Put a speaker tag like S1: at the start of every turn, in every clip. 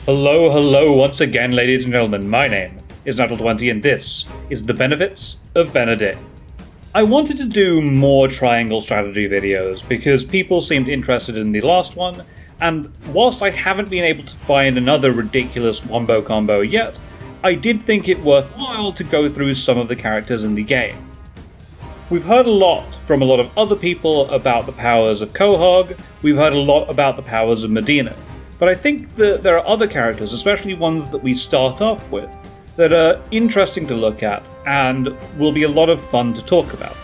S1: Hello once again, ladies and gentlemen. My name is Nuddle20 and this is the benefits of Benedict. I wanted to do more triangle strategy videos because people seemed interested in the last one, and whilst I haven't been able to find another ridiculous wombo combo yet, I did think it worthwhile to go through some of the characters in the game. We've heard a lot from a lot of other people about the powers of Quahog, we've heard a lot about the powers of Medina, but I think that there are other characters, especially ones that we start off with, that are interesting to look at and will be a lot of fun to talk about.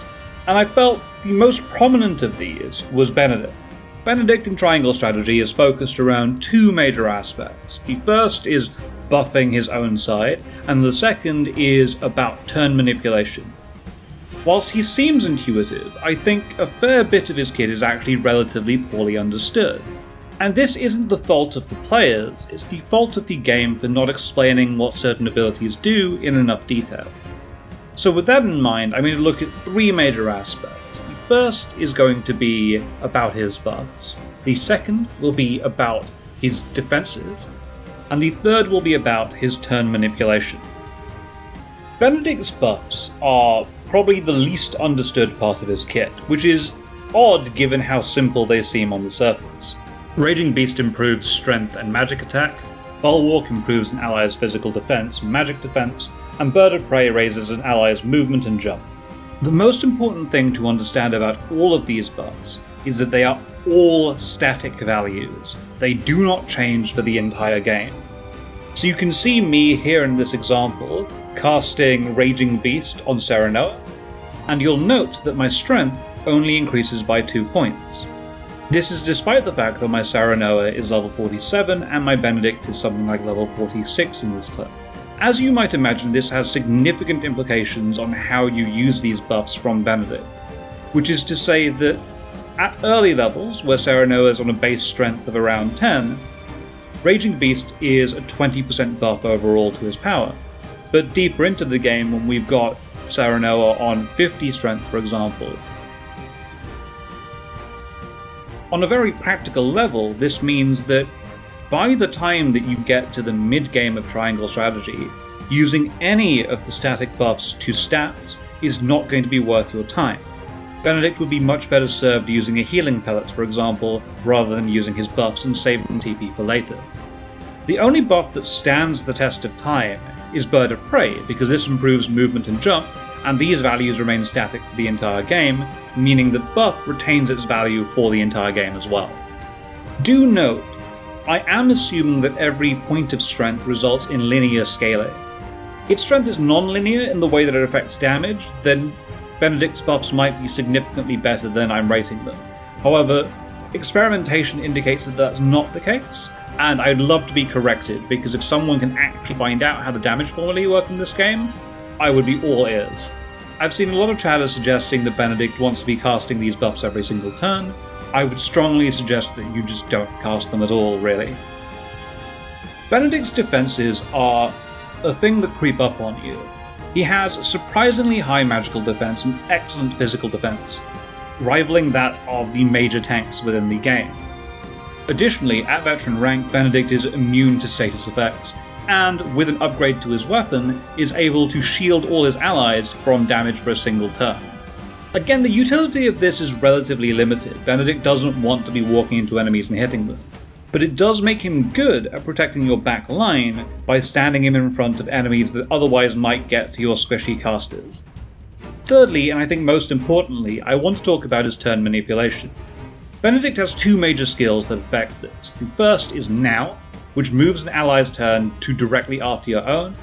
S1: And I felt the most prominent of these was Benedict. Benedict in Triangle Strategy is focused around two major aspects. The first is buffing his own side, and the second is about turn manipulation. Whilst he seems intuitive, I think a fair bit of his kit is actually relatively poorly understood. And this isn't the fault of the players, it's the fault of the game for not explaining what certain abilities do in enough detail. So with that in mind, I'm going to look at three major aspects. The first is going to be about his buffs, the second will be about his defenses, and the third will be about his turn manipulation. Benedict's buffs are probably the least understood part of his kit, which is odd given how simple they seem on the surface. Raging Beast improves strength and magic attack, Bulwark improves an ally's physical defense and magic defense, and Bird of Prey raises an ally's movement and jump. The most important thing to understand about all of these buffs is that they are all static values. They do not change for the entire game. So you can see me here in this example casting Raging Beast on Serenoa, and you'll note that my strength only increases by 2 points. This is despite the fact that my Serenoa is level 47 and my Benedict is something like level 46 in this clip. As you might imagine, this has significant implications on how you use these buffs from Benedict, which is to say that at early levels, where Serenoa is on a base strength of around 10, Raging Beast is a 20% buff overall to his power. But deeper into the game, when we've got Serenoa on 50 strength, for example, on a very practical level, this means that by the time that you get to the mid-game of Triangle Strategy, using any of the static buffs to stats is not going to be worth your time. Benedict would be much better served using a healing pellet, for example, rather than using his buffs and saving TP for later. The only buff that stands the test of time is Bird of Prey, because this improves movement and jump, and these values remain static for the entire game, meaning that buff retains its value for the entire game as well. Do note, I am assuming that every point of strength results in linear scaling. If strength is non-linear in the way that it affects damage, then Benedict's buffs might be significantly better than I'm rating them. However, experimentation indicates that that's not the case, and I'd love to be corrected, because if someone can actually find out how the damage formulae work in this game, I would be all ears. I've seen a lot of chatter suggesting that Benedict wants to be casting these buffs every single turn. I would strongly suggest that you just don't cast them at all, really. Benedict's defenses are a thing that creep up on you. He has surprisingly high magical defense and excellent physical defense, rivaling that of the major tanks within the game. Additionally, at veteran rank, Benedict is immune to status effects, and with an upgrade to his weapon, is able to shield all his allies from damage for a single turn. Again, the utility of this is relatively limited. Benedict doesn't want to be walking into enemies and hitting them, but it does make him good at protecting your back line by standing him in front of enemies that otherwise might get to your squishy casters. Thirdly, and I think most importantly, I want to talk about his turn manipulation. Benedict has two major skills that affect this. The first is Now, which moves an ally's turn to directly after your own,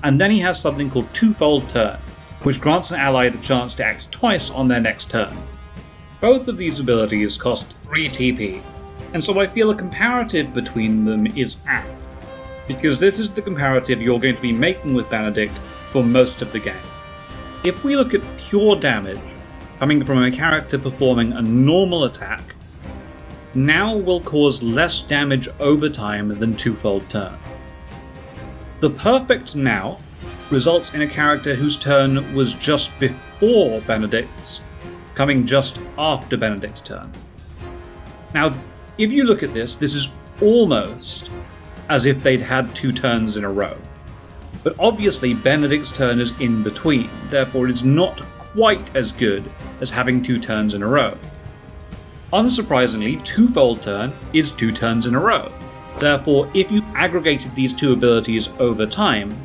S1: and then he has something called Twofold Turn, which grants an ally the chance to act twice on their next turn. Both of these abilities cost 3 TP, and so I feel a comparative between them is apt, because this is the comparative you're going to be making with Benedict for most of the game. If we look at pure damage, coming from a character performing a normal attack, Now will cause less damage over time than Twofold Turn. The perfect Now results in a character whose turn was just before Benedict's, coming just after Benedict's turn. Now, if you look at this, this is almost as if they'd had 2 turns in a row. But obviously Benedict's turn is in between, therefore it is not quite as good as having 2 turns in a row. Unsurprisingly, Twofold Turn is 2 turns in a row. Therefore, if you aggregated these 2 abilities over time,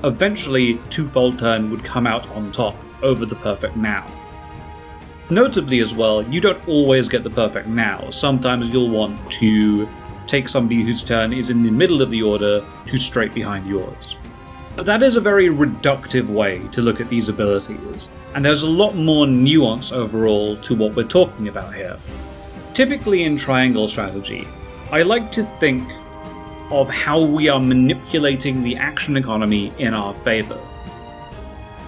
S1: eventually Twofold Turn would come out on top over the Perfect Now. Notably as well, you don't always get the Perfect Now. Sometimes you'll want to take somebody whose turn is in the middle of the order to straight behind yours. But that is a very reductive way to look at these abilities, and there's a lot more nuance overall to what we're talking about here. Typically in triangle strategy, I like to think of how we are manipulating the action economy in our favor.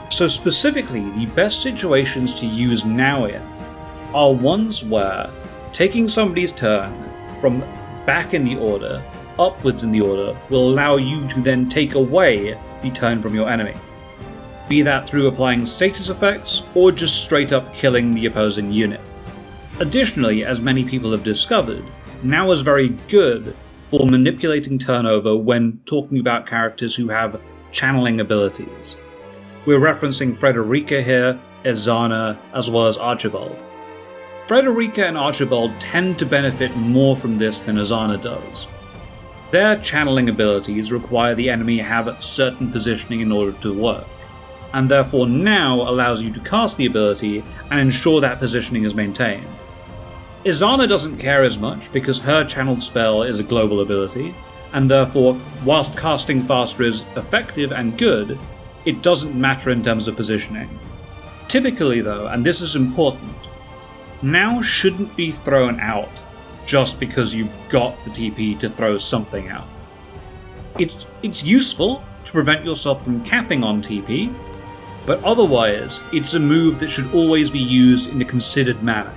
S1: So specifically, the best situations to use now in are ones where taking somebody's turn from back in the order, upwards in the order, will allow you to then take away the turn from your enemy. Be that through applying status effects, or just straight up killing the opposing unit. Additionally, as many people have discovered, now is very good for manipulating turnover when talking about characters who have channeling abilities. We're referencing Frederica here, Ezana, as well as Archibald. Frederica and Archibald tend to benefit more from this than Ezana does. Their channeling abilities require the enemy have certain positioning in order to work, and therefore now allows you to cast the ability and ensure that positioning is maintained. Ezana doesn't care as much because her channeled spell is a global ability, and therefore, whilst casting faster is effective and good, it doesn't matter in terms of positioning. Typically though, and this is important, now shouldn't be thrown out just because you've got the TP to throw something out. It's useful to prevent yourself from capping on TP, but otherwise it's a move that should always be used in a considered manner.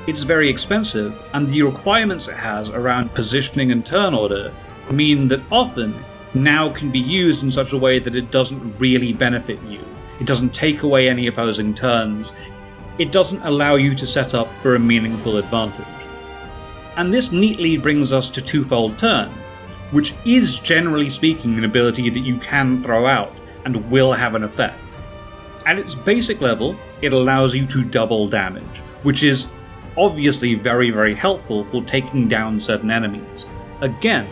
S1: It's very expensive, and the requirements it has around positioning and turn order mean that often now can be used in such a way that it doesn't really benefit you. It doesn't take away any opposing turns. It doesn't allow you to set up for a meaningful advantage. And this neatly brings us to Twofold Turn, which is generally speaking an ability that you can throw out and will have an effect. At its basic level, it allows you to double damage, which is obviously very, very helpful for taking down certain enemies. Again,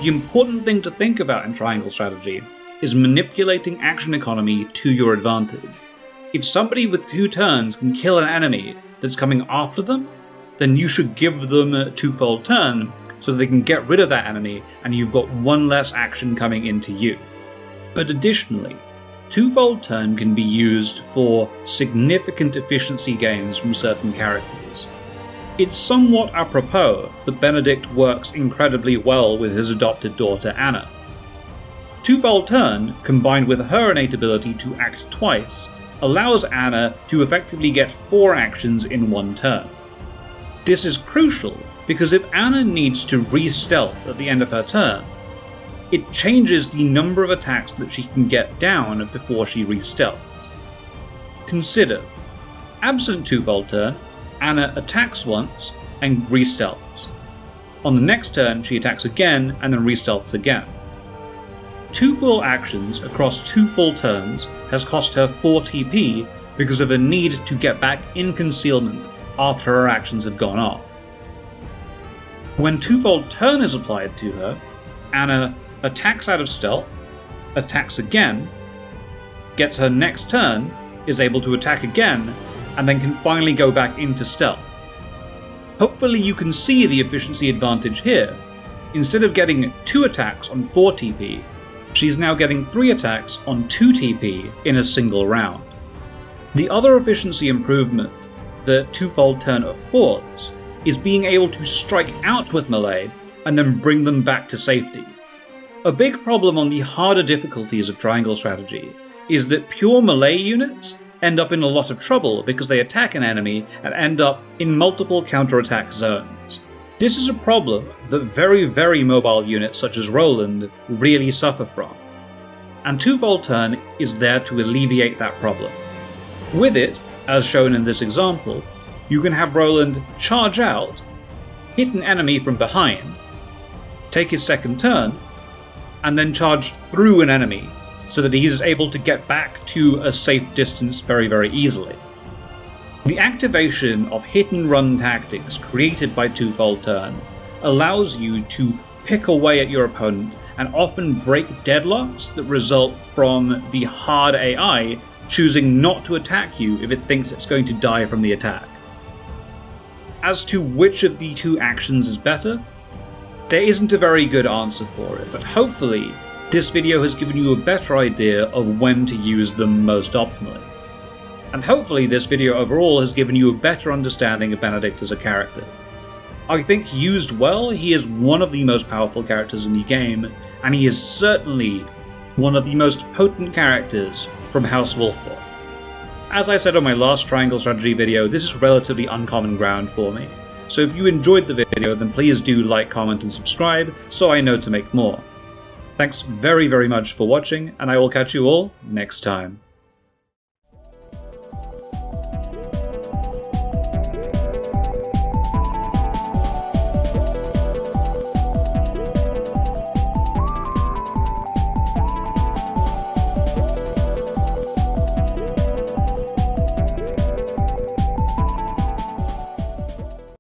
S1: the important thing to think about in triangle strategy is manipulating action economy to your advantage. If somebody with 2 turns can kill an enemy that's coming after them, then you should give them a Twofold Turn so that they can get rid of that enemy and you've got 1 less action coming into you. But additionally, Twofold Turn can be used for significant efficiency gains from certain characters. It's somewhat apropos that Benedict works incredibly well with his adopted daughter Anna. Twofold Turn, combined with her innate ability to act twice, allows Anna to effectively get 4 actions in 1 turn. This is crucial because if Anna needs to re-stealth at the end of her turn, it changes the number of attacks that she can get down before she re-stealths. Consider, absent Twofold Turn, Anna attacks once and re-stealths. On the next turn she attacks again and then re-stealths again. 2 full actions across 2 full turns has cost her 4 TP because of a need to get back in concealment after her actions have gone off. When Twofold Turn is applied to her, Anna attacks out of stealth, attacks again, gets her next turn, is able to attack again, and then can finally go back into stealth. Hopefully you can see the efficiency advantage here. Instead of getting 2 attacks on 4 TP, she's now getting 3 attacks on 2 TP in a single round. The other efficiency improvement that Twofold Turn affords is being able to strike out with melee and then bring them back to safety. A big problem on the harder difficulties of triangle strategy is that pure melee units end up in a lot of trouble because they attack an enemy and end up in multiple counterattack zones. This is a problem that very, very mobile units such as Roland really suffer from, and Twofold Turn is there to alleviate that problem. With it, as shown in this example, you can have Roland charge out, hit an enemy from behind, take his second turn, and then charge through an enemy so that he is able to get back to a safe distance very, very easily. The activation of hit-and-run tactics created by Twofold Turn allows you to pick away at your opponent and often break deadlocks that result from the hard AI choosing not to attack you if it thinks it's going to die from the attack. As to which of the two actions is better, there isn't a very good answer for it, but hopefully this video has given you a better idea of when to use them most optimally. And hopefully this video overall has given you a better understanding of Benedict as a character. I think used well, he is one of the most powerful characters in the game, and he is certainly one of the most potent characters from House Wolffort. As I said on my last Triangle Strategy video, this is relatively uncommon ground for me, so if you enjoyed the video then please do like, comment and subscribe so I know to make more. Thanks very, very much for watching, and I will catch you all next time.